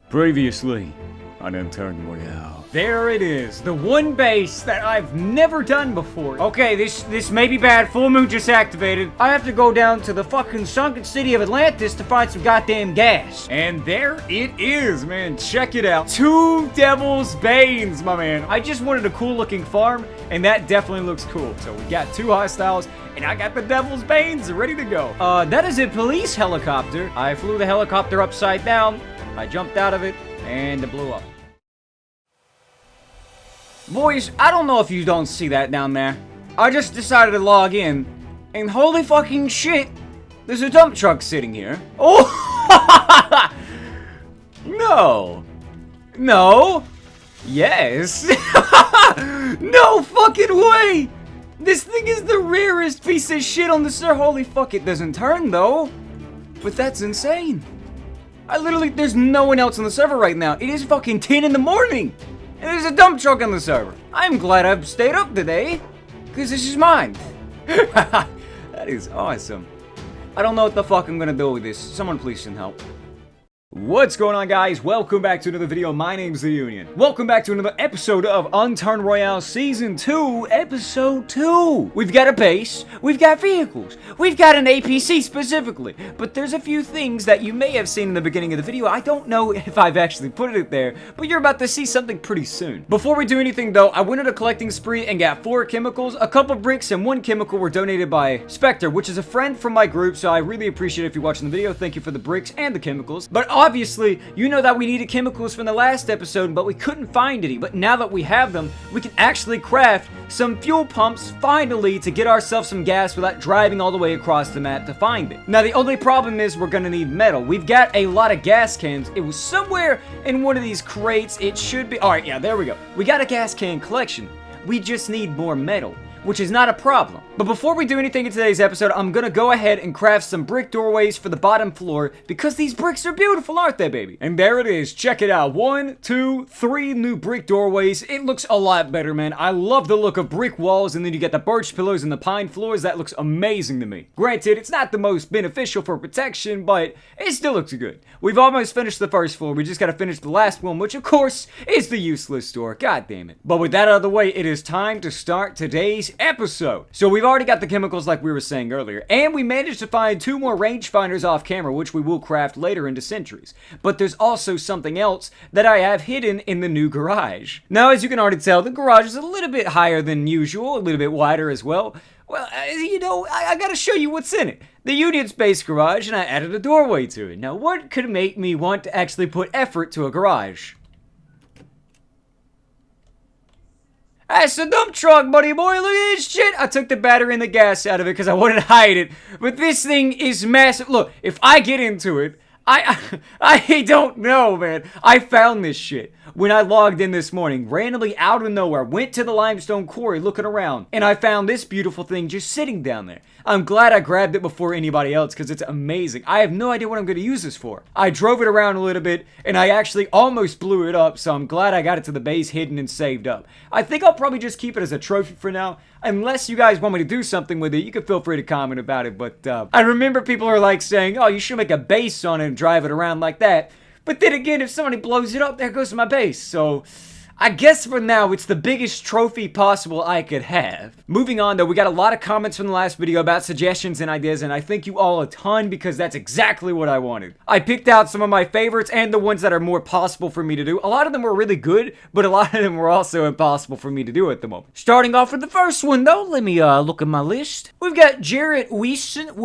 Previously on Unturned Royale. There it is, the one base that I've never done before. Okay, this may be bad. Full moon just activated. I have to go down to the fucking sunken city of Atlantis to find some goddamn gas. And there it is, man. Check it out. 2 Devil's Banes, my man. I just wanted a cool looking farm, and that definitely looks cool. So we got 2 hostiles, and I got the Devil's Banes ready to go. That is a police helicopter. I flew the helicopter upside down. I jumped out of it, and it blew up. Boys, I don't know if you don't see that down there. I just decided to log in, and holy fucking shit, there's a dump truck sitting here. Oh! No. No. Yes. No fucking way! This thing is the rarest piece of shit on the server. Holy fuck, it doesn't turn though. But that's insane. There's no one else on the server right now. It is fucking 10 in the morning. And there's a dump truck on the server. I'm glad I've stayed up today, because this is mine. That is awesome. I don't know what the fuck I'm gonna do with this. Someone please send help. What's going on, guys? Welcome back to another video. My name's The Union. Welcome back to another episode of Unturned Royale Season 2, Episode 2. We've got a base, we've got vehicles, we've got an APC specifically, but there's a few things that you may have seen in the beginning of the video. I don't know if I've actually put it there, but you're about to see something pretty soon. Before we do anything though, I went on a collecting spree and got 4 chemicals, a couple bricks, and 1 chemical were donated by Spectre, which is a friend from my group, so I really appreciate it if you're watching the video. Thank you for the bricks and the chemicals. But obviously, you know that we needed chemicals from the last episode, but we couldn't find any. But now that we have them, we can actually craft some fuel pumps, finally, to get ourselves some gas without driving all the way across the map to find it. Now, the only problem is we're gonna need metal. We've got a lot of gas cans. It was somewhere in one of these crates. It should be... Alright, yeah, there we go. We got a gas can collection. We just need more metal, which is not a problem. But before we do anything in today's episode, I'm gonna go ahead and craft some brick doorways for the bottom floor, because these bricks are beautiful, aren't they, baby? And there it is. Check it out. 1, 2, 3 new brick doorways. It looks a lot better, man. I love the look of brick walls, and then you get the birch pillars and the pine floors. That looks amazing to me. Granted, it's not the most beneficial for protection, but it still looks good. We've almost finished the first floor. We just gotta finish the last one, which, of course, is the useless door. God damn it. But with that out of the way, it is time to start today's episode. So we've already got the chemicals like we were saying earlier, and we managed to find 2 more rangefinders off camera, which we will craft later into sentries. But there's also something else that I have hidden in the new garage. Now, as you can already tell, the garage is a little bit higher than usual, a little bit wider as well. Well, you know, I gotta show you what's in it. The Union Space garage, and I added a doorway to it. Now, what could make me want to actually put effort to a garage? That's a dump truck, buddy boy. Look at this shit. I took the battery and the gas out of it because I wanted to hide it. But this thing is massive. Look, if I get into it, I don't know, man. I found this shit when I logged in this morning, randomly out of nowhere. Went to the limestone quarry looking around, and I found this beautiful thing just sitting down there. I'm glad I grabbed it before anybody else, because it's amazing. I have no idea what I'm going to use this for. I drove it around a little bit, and I actually almost blew it up, so I'm glad I got it to the base hidden and saved up. I think I'll probably just keep it as a trophy for now. Unless you guys want me to do something with it, you can feel free to comment about it. But I remember people are like saying, oh, you should make a base on it and drive it around like that. But then again, if somebody blows it up, there goes my base. So I guess for now, it's the biggest trophy possible I could have. Moving on though, we got a lot of comments from the last video about suggestions and ideas, and I thank you all a ton because that's exactly what I wanted. I picked out some of my favorites and the ones that are more possible for me to do. A lot of them were really good, but a lot of them were also impossible for me to do at the moment. Starting off with the first one though, let me look at my list. We've got Jarrett Wysong,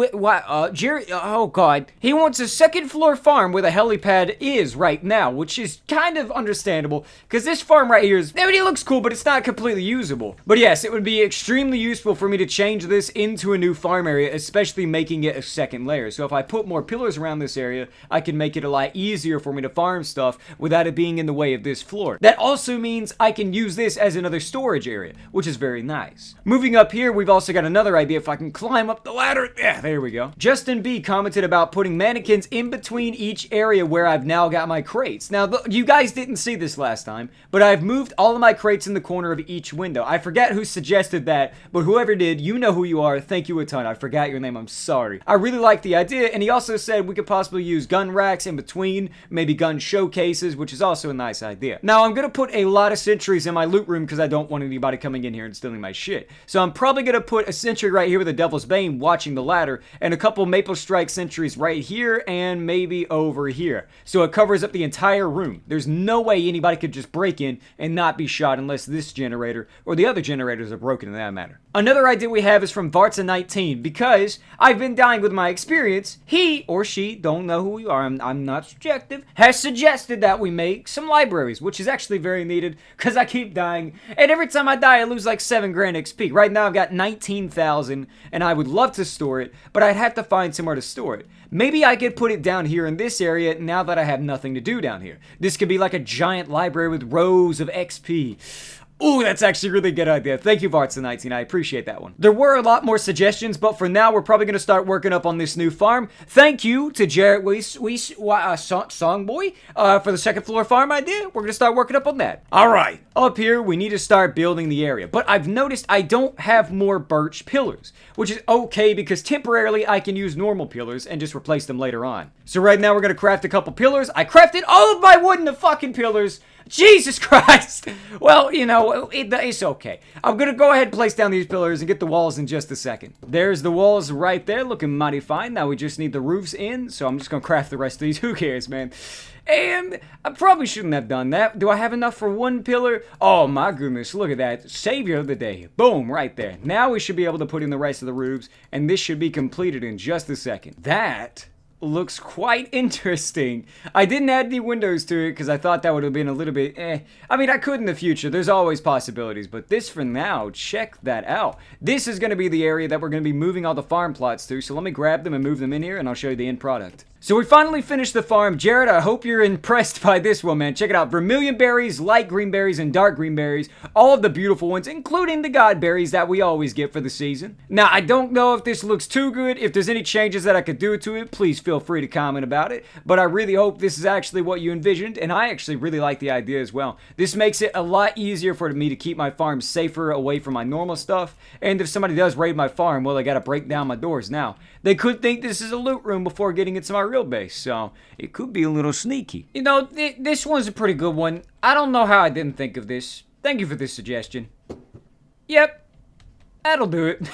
oh god. He wants a 2nd floor farm where the helipad is right now, which is kind of understandable, because this farm right here is, I mean, it looks cool, but it's not completely usable. But yes, it would be extremely useful for me to change this into a new farm area, especially making it a 2nd layer. So if I put more pillars around this area, I can make it a lot easier for me to farm stuff without it being in the way of this floor. That also means I can use this as another storage area, which is very nice. Moving up here, we've also got another idea. If I can climb up the ladder, yeah, there we go. Justin B commented about putting mannequins in between each area where I've now got my crates. Now, you guys didn't see this last time, but I I've moved all of my crates in the corner of each window. I forget who suggested that, but whoever did, you know who you are. Thank you a ton. I forgot your name. I'm sorry. I really like the idea, and he also said we could possibly use gun racks in between, maybe gun showcases, which is also a nice idea. Now, I'm going to put a lot of sentries in my loot room because I don't want anybody coming in here and stealing my shit. So I'm probably going to put a sentry right here with a Devil's Bane watching the ladder, and a couple Maple Strike sentries right here and maybe over here. So it covers up the entire room. There's no way anybody could just break in and not be shot unless this generator or the other generators are broken in that matter. Another idea we have is from Vartsa 19, because I've been dying with my experience. He or she, don't know who you are, I'm not subjective, has suggested that we make some libraries, which is actually very needed because I keep dying, and every time I die I lose like 7 grand XP. Right now I've got 19,000 and I would love to store it, but I'd have to find somewhere to store it. Maybe I could put it down here in this area now that I have nothing to do down here. This could be like a giant library with rows of XP. Ooh, that's actually a really good idea. Thank you, Vartsa19. I appreciate that one. There were a lot more suggestions, but for now, we're probably going to start working up on this new farm. Thank you to Jarrett Wysong for the second floor farm idea. We're going to start working up on that. All right. Up here, we need to start building the area. But I've noticed I don't have more birch pillars, which is okay because temporarily I can use normal pillars and just replace them later on. So right now, we're going to craft a couple pillars. I crafted all of my wood into fucking pillars. Jesus Christ! Well, you know, it's okay. I'm gonna go ahead and place down these pillars and get the walls in just a second. There's the walls right there, looking mighty fine. Now we just need the roofs in, so I'm just gonna craft the rest of these. Who cares, man? And I probably shouldn't have done that. Do I have enough for one pillar? Oh my goodness, look at that. Savior of the day. Boom, right there. Now we should be able to put in the rest of the roofs, and this should be completed in just a second. That looks quite interesting. I didn't add any windows to it because I thought that would have been a little bit I mean, I could in the future. There's always possibilities, but this for now, check that out. This is going to be the area that we're going to be moving all the farm plots to, so let me grab them and move them in here and I'll show you the end product. So we finally finished the farm. Jarrett, I hope you're impressed by this one, man. Check it out. Vermilion berries, light green berries, and dark green berries. All of the beautiful ones, including the god berries that we always get for the season. Now, I don't know if this looks too good. If there's any changes that I could do to it, please feel free to comment about it. But I really hope this is actually what you envisioned, and I actually really like the idea as well. This makes it a lot easier for me to keep my farm safer away from my normal stuff. And if somebody does raid my farm, well, they gotta break down my doors now. They could think this is a loot room before getting into my real base, so it could be a little sneaky. You know, this one's a pretty good one. I don't know how I didn't think of this. Thank you for this suggestion. Yep. That'll do it.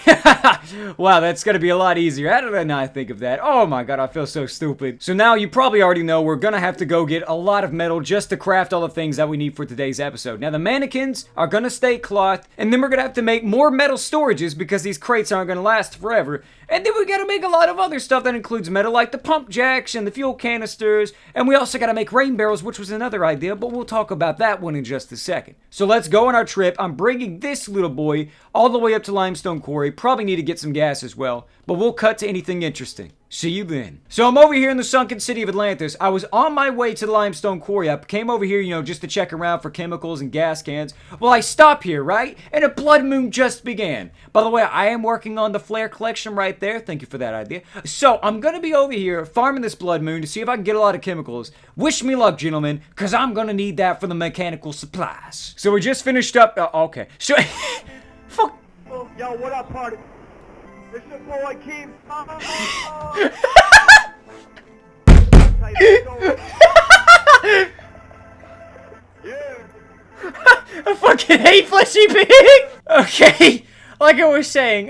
Wow, that's gonna be a lot easier. How did I not think of that? Oh my god, I feel so stupid. So now you probably already know we're gonna have to go get a lot of metal just to craft all the things that we need for today's episode. Now the mannequins are gonna stay cloth, and then we're gonna have to make more metal storages because these crates aren't gonna last forever. And then we gotta make a lot of other stuff that includes metal like the pump jacks and the fuel canisters. And we also gotta make rain barrels, which was another idea, but we'll talk about that one in just a second. So let's go on our trip. I'm bringing this little boy all the way up to Limestone Quarry. Probably need to get some gas as well, but we'll cut to anything interesting. See you then. So I'm over here in the sunken city of Atlantis. I was on my way to the Limestone Quarry. I came over here, you know, just to check around for chemicals and gas cans. Well, I stop here, right? And a blood moon just began. By the way, I am working on the flare collection right there. Thank you for that idea. So I'm going to be over here farming this blood moon to see if I can get a lot of chemicals. Wish me luck, gentlemen, because I'm going to need that for the mechanical supplies. So we just finished up. Okay. So, fuck. Yo, what up, party? It's your boy Keem. Yeah. I fucking hate fleshy pig! Okay, like I was saying,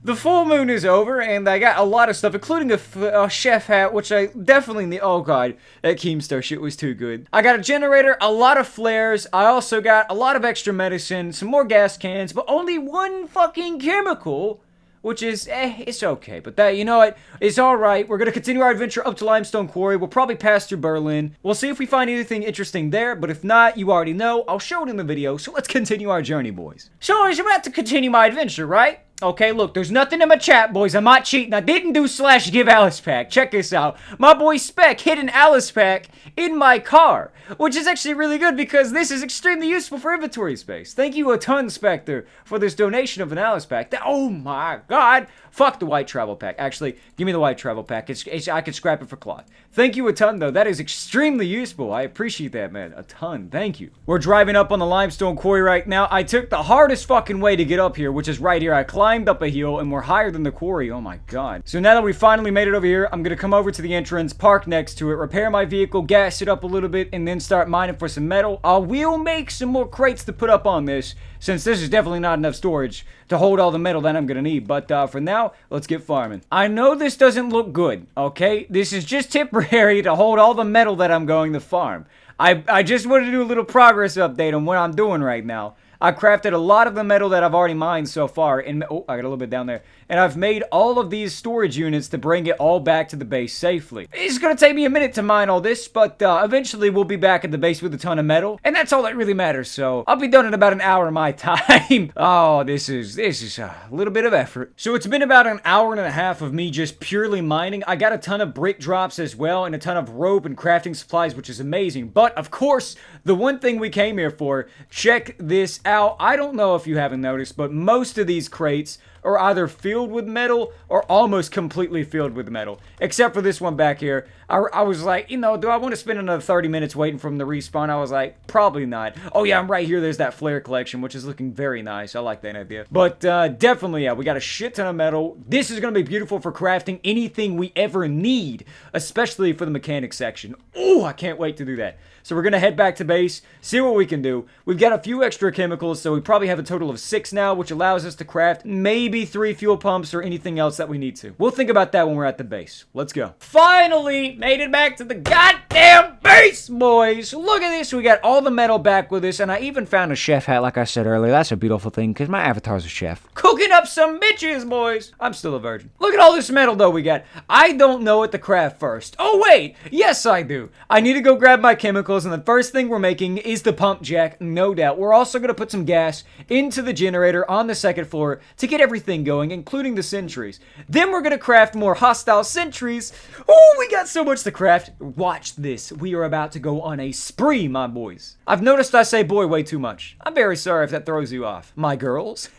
the full moon is over, and I got a lot of stuff, including a chef hat, which I definitely need. Oh god, that Keemstar shit was too good. I got a generator, a lot of flares, I also got a lot of extra medicine, some more gas cans, but only one fucking chemical, which is, it's okay. But that, you know what, it's alright. We're gonna continue our adventure up to Limestone Quarry. We'll probably pass through Berlin. We'll see if we find anything interesting there, but if not, you already know, I'll show it in the video, so let's continue our journey, boys. So I was about to continue my adventure, right? Okay, look, there's nothing in my chat, boys. I'm not cheating. I didn't do /give Alice pack. Check this out. My boy Spec hid an Alice pack in my car, which is actually really good because this is extremely useful for inventory space. Thank you a ton, Spectre, for this donation of an Alice pack. Oh my god. Fuck the white travel pack. Actually, give me the white travel pack. I could scrap it for cloth. Thank you a ton, though. That is extremely useful. I appreciate that, man. A ton. Thank you. We're driving up on the limestone quarry right now. I took the hardest fucking way to get up here, which is right here. I climbed up a hill, and we're higher than the quarry. Oh, my God. So now that we finally made it over here, I'm going to come over to the entrance, park next to it, repair my vehicle, gas it up a little bit, and then start mining for some metal. I will make some more crates to put up on this, since this is definitely not enough storage to hold all the metal that I'm going to need. But for now, let's get farming. I know this doesn't look good, okay? This is just temporary to hold all the metal that I'm going to farm. I just wanted to do a little progress update on what I'm doing right now. I crafted a lot of the metal that I've already mined so far. And oh, I got a little bit down there. And I've made all of these storage units to bring it all back to the base safely. It's going to take me a minute to mine all this, but eventually we'll be back at the base with a ton of metal. And that's all that really matters, so I'll be done in about an hour of my time. Oh, this is a little bit of effort. So it's been about an hour and a half of me just purely mining. I got a ton of brick drops as well, and a ton of rope and crafting supplies, which is amazing. But, of course, the one thing we came here for, check this out. I don't know if you haven't noticed, but most of these crates are either filled with metal or almost completely filled with metal. Except for this one back here. I was like, you know, do I want to spend another 30 minutes waiting for them to respawn? I was like, probably not. Oh yeah, I'm right here. There's that flare collection, which is looking very nice. I like that idea. But definitely, yeah, we got a shit ton of metal. This is going to be beautiful for crafting anything we ever need, especially for the mechanic section. Oh, I can't wait to do that. So we're going to head back to base, see what we can do. We've got a few extra chemicals, so we probably have a total of 6 now, which allows us to craft maybe 3 fuel pumps or anything else that we need to. We'll think about that when we're at the base. Let's go. Finally made it back to the goddamn base, boys. Look at this. We got all the metal back with us, and I even found a chef hat, like I said earlier. That's a beautiful thing, because my avatar's a chef. Cooking up some bitches, boys. I'm still a virgin. Look at all this metal, though, we got. I don't know what to craft first. Oh, wait. Yes, I do. I need to go grab my chemicals, and the first thing we're making is the pump jack, no doubt. We're also going to put some gas into the generator on the second floor to get everything going, including the sentries. Then we're going to craft more hostile sentries. Oh, we got so much to craft. Watch this. We are about to go on a spree, my boys. I've noticed I say boy way too much. I'm very sorry if that throws you off. My girls.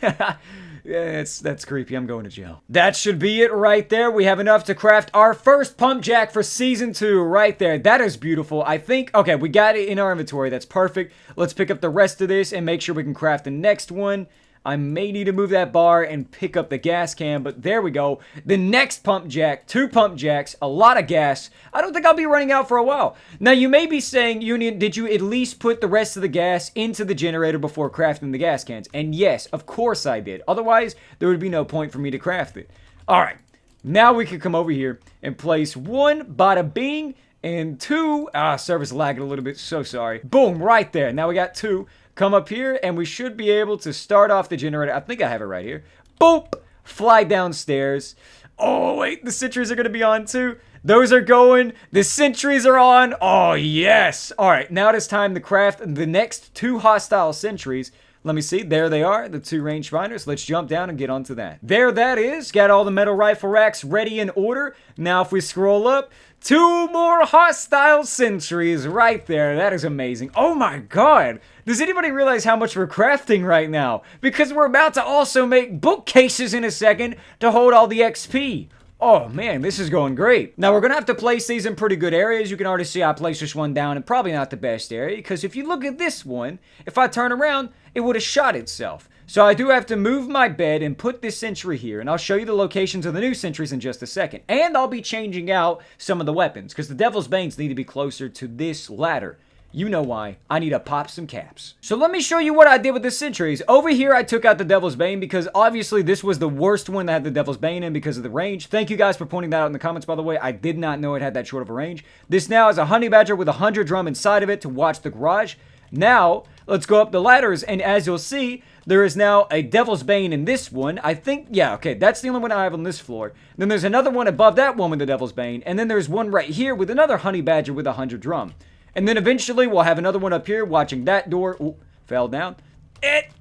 Yeah, that's creepy. I'm going to jail. That should be it right there. We have enough to craft our first pump jack for season 2 right there. That is beautiful. I think, okay, we got it in our inventory. That's perfect. Let's pick up the rest of this and make sure we can craft the next one. I may need to move that bar and pick up the gas can, but there we go. The next pump jack, 2 pump jacks, a lot of gas. I don't think I'll be running out for a while. Now, you may be saying, Union, did you at least put the rest of the gas into the generator before crafting the gas cans? And yes, of course I did. Otherwise, there would be no point for me to craft it. All right, now we can come over here and place 1, bada bing, and 2, server's lagging a little bit, so sorry. Boom, right there. Now we got 2. Come up here, and we should be able to start off the generator. I think I have it right here. Boop! Fly downstairs. Oh, wait, the sentries are going to be on too. Those are going. The sentries are on. Oh, yes. All right, now it is time to craft the next 2 hostile sentries. Let me see. There they are, the 2 rangefinders. Let's jump down and get onto that. There that is. Got all the metal rifle racks ready in order. Now if we scroll up, 2 more hostile sentries right there. That is amazing. Oh my god. Does anybody realize how much we're crafting right now? Because we're about to also make bookcases in a second to hold all the XP. Oh man, this is going great. Now we're going to have to place these in pretty good areas. You can already see I placed this one down in probably not the best area, because if you look at this one, if I turn around, it would have shot itself. So I do have to move my bed and put this sentry here, and I'll show you the locations of the new sentries in just a second. And I'll be changing out some of the weapons, because the Devil's Banes need to be closer to this ladder. You know why. I need to pop some caps. So let me show you what I did with the sentries. Over here, I took out the Devil's Bane because obviously this was the worst one that had the Devil's Bane in because of the range. Thank you guys for pointing that out in the comments, by the way. I did not know it had that short of a range. This now is a Honey Badger with a 100 drum inside of it to watch the garage. Now, let's go up the ladders, and as you'll see, there is now a Devil's Bane in this one. I think, yeah, okay, that's the only one I have on this floor. Then there's another one above that one with the Devil's Bane, and then there's one right here with another Honey Badger with a 100 drum. And then eventually we'll have another one up here watching that door. Ooh, fell down.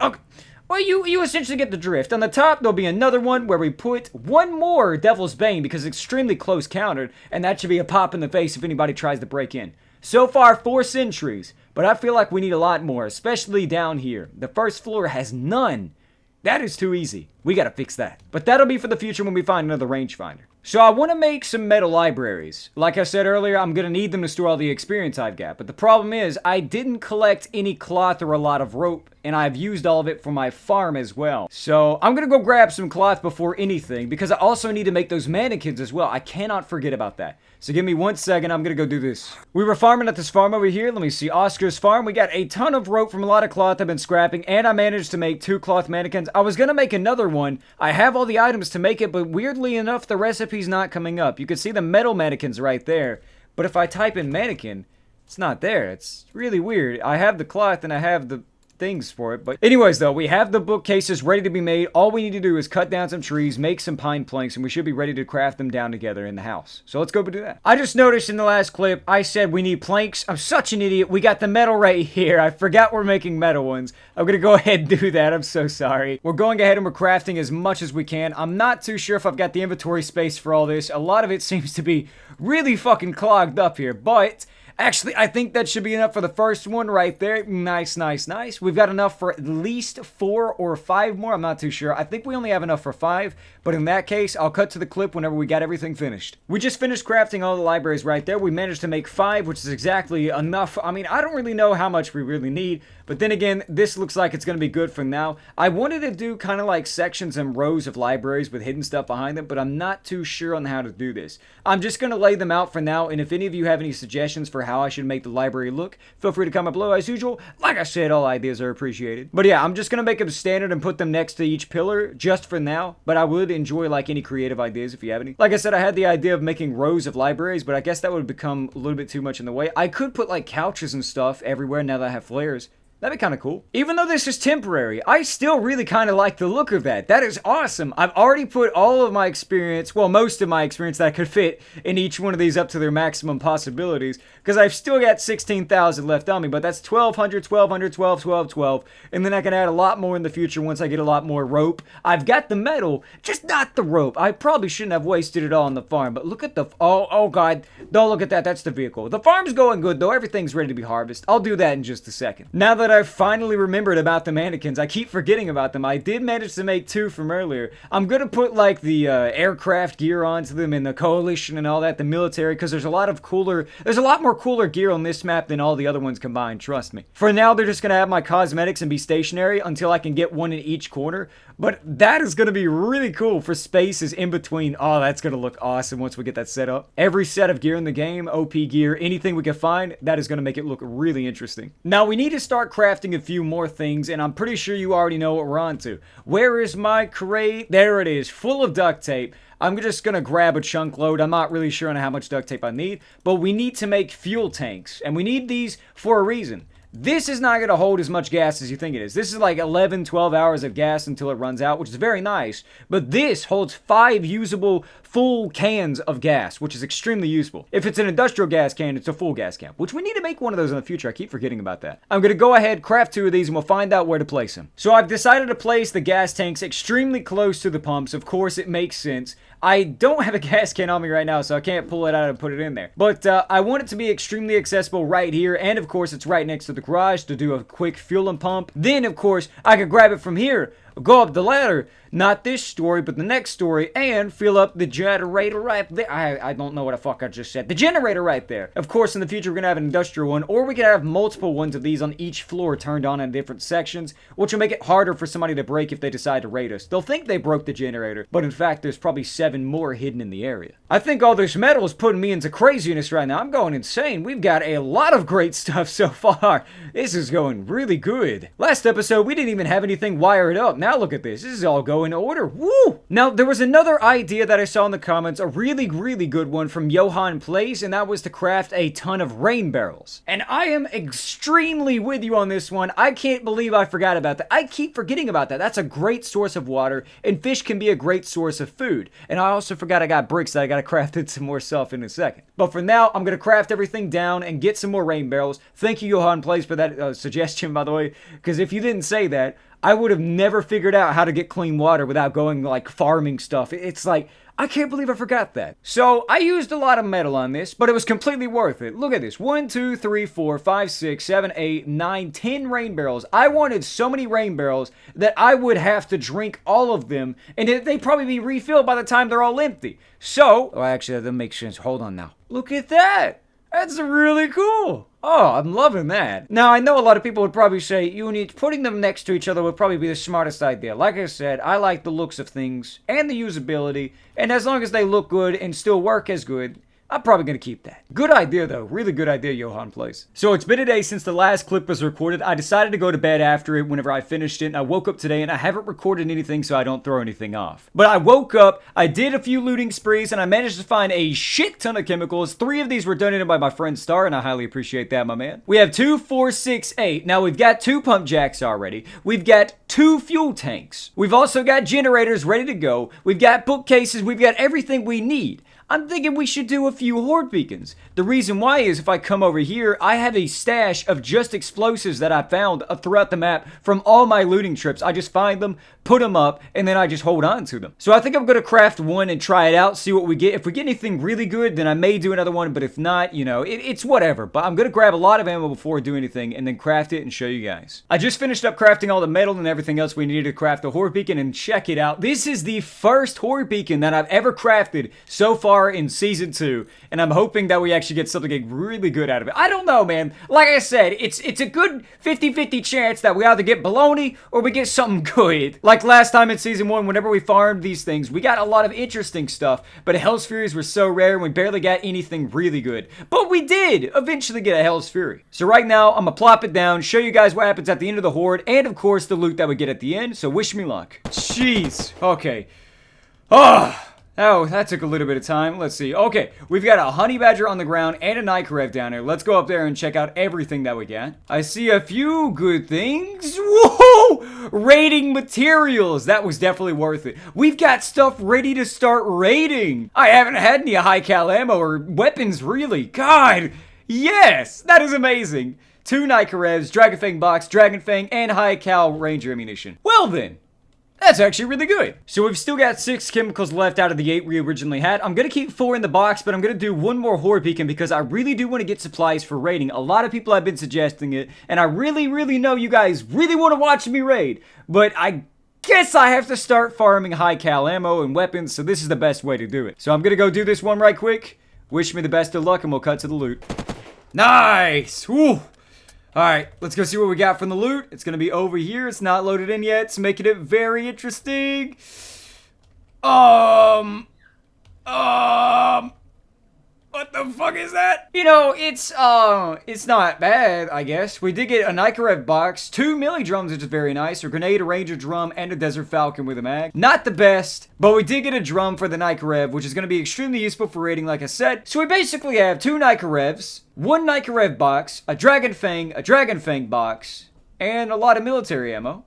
Okay. Well, you essentially get the drift. On the top, there'll be another one where we put one more Devil's Bane because it's extremely close countered, and that should be a pop in the face if anybody tries to break in. So far, 4 sentries, but I feel like we need a lot more, especially down here. The first floor has none. That is too easy. We gotta fix that. But that'll be for the future when we find another rangefinder. So I want to make some metal libraries. Like I said earlier, I'm going to need them to store all the experience I've got. But the problem is, I didn't collect any cloth or a lot of rope, and I've used all of it for my farm as well. So I'm going to go grab some cloth before anything, because I also need to make those mannequins as well. I cannot forget about that. So give me 1 second, I'm going to go do this. We were farming at this farm over here. Let me see, Oscar's farm. We got a ton of rope from a lot of cloth I've been scrapping, and I managed to make 2 cloth mannequins. I was going to make another one. I have all the items to make it, but weirdly enough, the recipe's not coming up. You can see the metal mannequins right there, but if I type in mannequin, it's not there. It's really weird. I have the cloth and I have the things for it. But anyways, though, we have the bookcases ready to be made. All we need to do is cut down some trees, make some pine planks, and we should be ready to craft them down together in the house. So let's go do that. I just noticed in the last clip, I said we need planks. I'm such an idiot. We got the metal right here. I forgot we're making metal ones. I'm gonna go ahead and do that. I'm so sorry. We're going ahead and we're crafting as much as we can. I'm not too sure if I've got the inventory space for all this. A lot of it seems to be really fucking clogged up here, but actually, I think that should be enough for the first one right there. Nice, nice, nice. We've got enough for at least 4 or 5 more. I'm not too sure. I think we only have enough for 5. But in that case, I'll cut to the clip whenever we got everything finished. We just finished crafting all the libraries right there. We managed to make 5, which is exactly enough. I mean, I don't really know how much we really need. But then again, this looks like it's going to be good for now. I wanted to do kind of like sections and rows of libraries with hidden stuff behind them, but I'm not too sure on how to do this. I'm just going to lay them out for now, and if any of you have any suggestions for how I should make the library look, feel free to comment below as usual. Like I said, all ideas are appreciated. But yeah, I'm just going to make them standard and put them next to each pillar just for now, but I would enjoy like any creative ideas if you have any. Like I said, I had the idea of making rows of libraries, but I guess that would become a little bit too much in the way. I could put like couches and stuff everywhere now that I have flares. That'd be kind of cool. Even though this is temporary, I still really kind of like the look of that. That is awesome. I've already put all of my experience, well, most of my experience that I could fit in each one of these up to their maximum possibilities, because I've still got 16,000 left on me, but that's 1,200, 1,200, 12, 12, 12, and then I can add a lot more in the future once I get a lot more rope. I've got the metal, just not the rope. I probably shouldn't have wasted it all on the farm, but look at the, oh God, don't look at that, that's the vehicle. The farm's going good though, everything's ready to be harvested. I'll do that in just a second. Now that I've finally remembered about the mannequins, I keep forgetting about them. I did manage to make 2 from earlier. I'm gonna put like the aircraft gear onto them and the coalition and all that, the military, because there's a lot more cooler gear on this map than all the other ones combined, trust me. For now, they're just gonna have my cosmetics and be stationary until I can get one in each corner, but that is gonna be really cool for spaces in between. Oh, that's gonna look awesome once we get that set up. Every set of gear in the game, OP gear, anything we can find, that is gonna make it look really interesting. Now, we need to start crafting a few more things, and I'm pretty sure you already know what we're on to. Where is my crate? There it is, full of duct tape. I'm just gonna grab a chunk load. I'm not really sure on how much duct tape I need, but we need to make fuel tanks, and we need these for a reason. This is not going to hold as much gas as you think it is. This is like 11, 12 hours of gas until it runs out, which is very nice. But this holds 5 usable full cans of gas, which is extremely useful. If it's an industrial gas can, it's a full gas can, which we need to make one of those in the future. I keep forgetting about that. I'm going to go ahead, craft 2 of these, and we'll find out where to place them. So I've decided to place the gas tanks extremely close to the pumps. Of course, it makes sense. I don't have a gas can on me right now, so I can't pull it out and put it in there. But I want it to be extremely accessible right here, and of course, it's right next to the garage to do a quick fuel and pump. Then, of course, I could grab it from here, go up the ladder, not this story, but the next story, and fill up the generator right there. I don't know what the fuck I just said. The generator right there. Of course, in the future, we're going to have an industrial one, or we could have multiple ones of these on each floor turned on in different sections, which will make it harder for somebody to break if they decide to raid us. They'll think they broke the generator, but in fact, there's probably 7 more hidden in the area. I think all this metal is putting me into craziness right now. I'm going insane. We've got a lot of great stuff so far. This is going really good. Last episode, we didn't even have anything wired up. Now look at this. This is all going in order. Woo! Now, there was another idea that I saw in the comments, a really, really good one from YohanPlays, and that was to craft a ton of rain barrels. And I am extremely with you on this one. I can't believe I forgot about that. I keep forgetting about that. That's a great source of water, and fish can be a great source of food. And I also forgot I got bricks that I gotta craft it some more stuff in a second. But for now, I'm gonna craft everything down and get some more rain barrels. Thank you, YohanPlays, for that suggestion, by the way, because if you didn't say that, I would have never figured out how to get clean water without going, like, farming stuff. It's like, I can't believe I forgot that. So, I used a lot of metal on this, but it was completely worth it. Look at this. 1, 2, 3, 4, 5, 6, 7, 8, 9, 10 rain barrels. I wanted so many rain barrels that I would have to drink all of them, and they'd probably be refilled by the time they're all empty. So, oh, actually, that doesn't make sense. Hold on now. Look at that. That's really cool. Oh, I'm loving that. Now, I know a lot of people would probably say, putting them next to each other would probably be the smartest idea. Like I said, I like the looks of things and the usability, and as long as they look good and still work as good, I'm probably going to keep that. Good idea, though. Really good idea, YohanPlays. So it's been a day since the last clip was recorded. I decided to go to bed after it whenever I finished it, and I woke up today, and I haven't recorded anything so I don't throw anything off. But I woke up, I did a few looting sprees, and I managed to find a shit ton of chemicals. 3 of these were donated by my friend Star, and I highly appreciate that, my man. We have 2, 4, 6, 8. Now, we've got 2 pump jacks already. We've got 2 fuel tanks. We've also got generators ready to go. We've got bookcases. We've got everything we need. I'm thinking we should do a few horde beacons. The reason why is if I come over here, I have a stash of just explosives that I found throughout the map from all my looting trips. I just find them, put them up, and then I just hold on to them. So I think I'm going to craft one and try it out, see what we get. If we get anything really good, then I may do another one, but if not, you know, it's whatever. But I'm going to grab a lot of ammo before I do anything and then craft it and show you guys. I just finished up crafting all the metal and everything else we needed to craft the horde beacon, and check it out. This is the first horde beacon that I've ever crafted so far in season 2, and I'm hoping that we actually get something really good out of it. I don't know, man. Like I said, it's a good 50-50 chance that we either get baloney or we get something good. Like last time in season 1, whenever we farmed these things, we got a lot of interesting stuff, but Hell's Furies were so rare and we barely got anything really good. But we did eventually get a Hell's Fury. So right now, I'm gonna plop it down, show you guys what happens at the end of the horde, and of course the loot that we get at the end, so wish me luck. Jeez. Okay. Oh, that took a little bit of time. Let's see. Okay, we've got a honey badger on the ground and a Nikerev down here. Let's go up there and check out everything that we got. I see a few good things. Whoa! Raiding materials. That was definitely worth it. We've got stuff ready to start raiding. I haven't had any high cal ammo or weapons, really. God, yes! That is amazing. 2 Nikerevs, Dragonfang box, Dragonfang, and high cal ranger ammunition. Well then. That's actually really good. So we've still got 6 chemicals left out of the 8 we originally had. I'm going to keep 4 in the box, but I'm going to do 1 more horde beacon because I really do want to get supplies for raiding. A lot of people have been suggesting it, and I really know you guys really want to watch me raid. But I guess I have to start farming high cal ammo and weapons, so this is the best way to do it. So I'm going to go do this one right quick. Wish me the best of luck, and we'll cut to the loot. Nice! Woo! Alright, let's go see what we got from the loot. It's going to be over here. It's not loaded in yet. It's making it very interesting. What the fuck is that? You know, it's not bad, I guess. We did get a Nikerev box, 2 melee drums, which is very nice, a grenade, a ranger drum, and a desert falcon with a mag. Not the best, but we did get a drum for the Nikerev, which is going to be extremely useful for raiding, like I said. So we basically have 2 Nikerevs, 1 Nikerev box, a Dragonfang box, and a lot of military ammo.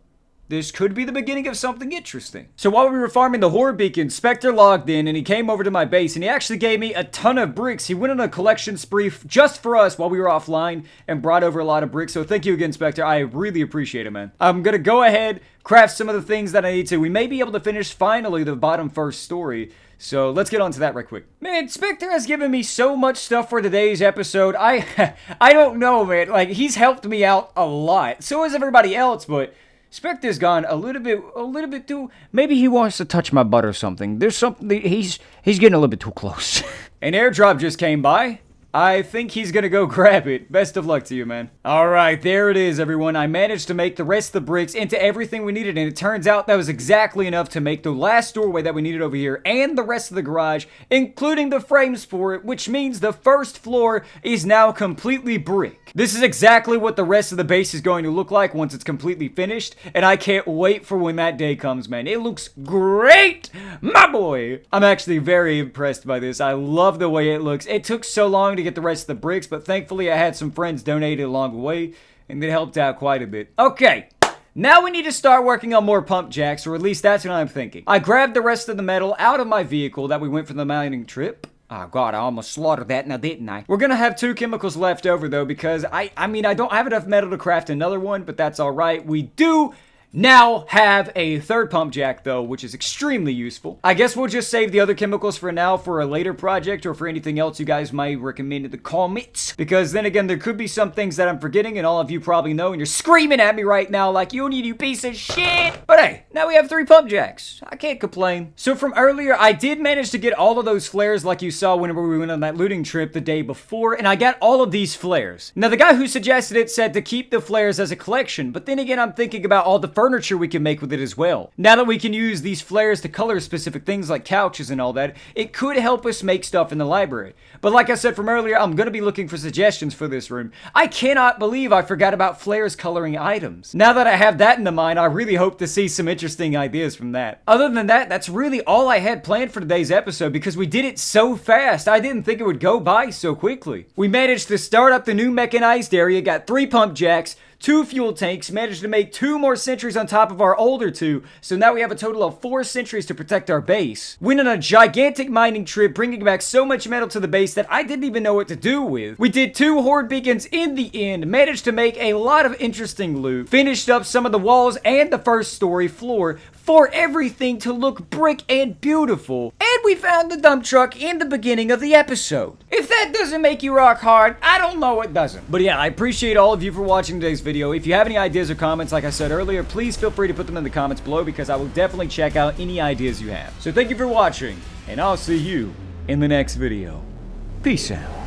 This could be the beginning of something interesting. So while we were farming the horde beacon, Spectre logged in and he came over to my base and he actually gave me a ton of bricks. He went on a collection spree just for us while we were offline and brought over a lot of bricks. So thank you again, Spectre. I really appreciate it, man. I'm gonna go ahead, craft some of the things that I need to. We may be able to finish finally the bottom first story. So let's get on to that right quick. Man, Spectre has given me so much stuff for today's episode. I don't know, man. Like, he's helped me out a lot. So has everybody else, but Spectre's gone a little bit too. Maybe he wants to touch my butt or something. There's something. He's getting a little bit too close. An airdrop just came by. I think he's gonna go grab it. Best of luck to you, man. Alright, there it is, everyone. I managed to make the rest of the bricks into everything we needed, and it turns out that was exactly enough to make the last doorway that we needed over here, and the rest of the garage, including the frames for it, which means the first floor is now completely brick. This is exactly what the rest of the base is going to look like once it's completely finished, and I can't wait for when that day comes, man. It looks great, my boy! I'm actually very impressed by this. I love the way it looks. It took so long to get the rest of the bricks, but thankfully I had some friends donate it along the way, and it helped out quite a bit. Okay, now we need to start working on more pump jacks, or at least that's what I'm thinking. I grabbed the rest of the metal out of my vehicle that we went for the mining trip. Oh god, I almost slaughtered that now, didn't I? We're gonna have 2 chemicals left over though, because I mean, I don't have enough metal to craft another one, but that's alright. We do now have a third pump jack though, which is extremely useful. I guess we'll just save the other chemicals for now for a later project or for anything else you guys might recommend in the comments. Because then again, there could be some things that I'm forgetting and all of you probably know and you're screaming at me right now like, you piece of shit. But hey, now we have 3 pump jacks. I can't complain. So from earlier, I did manage to get all of those flares like you saw whenever we went on that looting trip the day before, and I got all of these flares. Now the guy who suggested it said to keep the flares as a collection, but then again, I'm thinking about all the furniture we can make with it as well. Now that we can use these flares to color specific things like couches and all that, it could help us make stuff in the library. But like I said from earlier, I'm gonna be looking for suggestions for this room. I cannot believe I forgot about flares coloring items. Now that I have that in the mind, I really hope to see some interesting ideas from that. Other than that, that's really all I had planned for today's episode because we did it so fast. I didn't think it would go by so quickly. We managed to start up the new mechanized area, got 3 pump jacks, 2 fuel tanks, managed to make 2 more sentries on top of our older 2, so now we have a total of 4 sentries to protect our base. Went on a gigantic mining trip, bringing back so much metal to the base that I didn't even know what to do with. We did 2 horde beacons in the end, managed to make a lot of interesting loot, finished up some of the walls and the first story floor for everything to look brick and beautiful, and we found the dump truck in the beginning of the episode. If that doesn't make you rock hard, I don't know what doesn't. But yeah, I appreciate all of you for watching today's video. If you have any ideas or comments, like I said earlier, please feel free to put them in the comments below because I will definitely check out any ideas you have. So thank you for watching, and I'll see you in the next video. Peace out.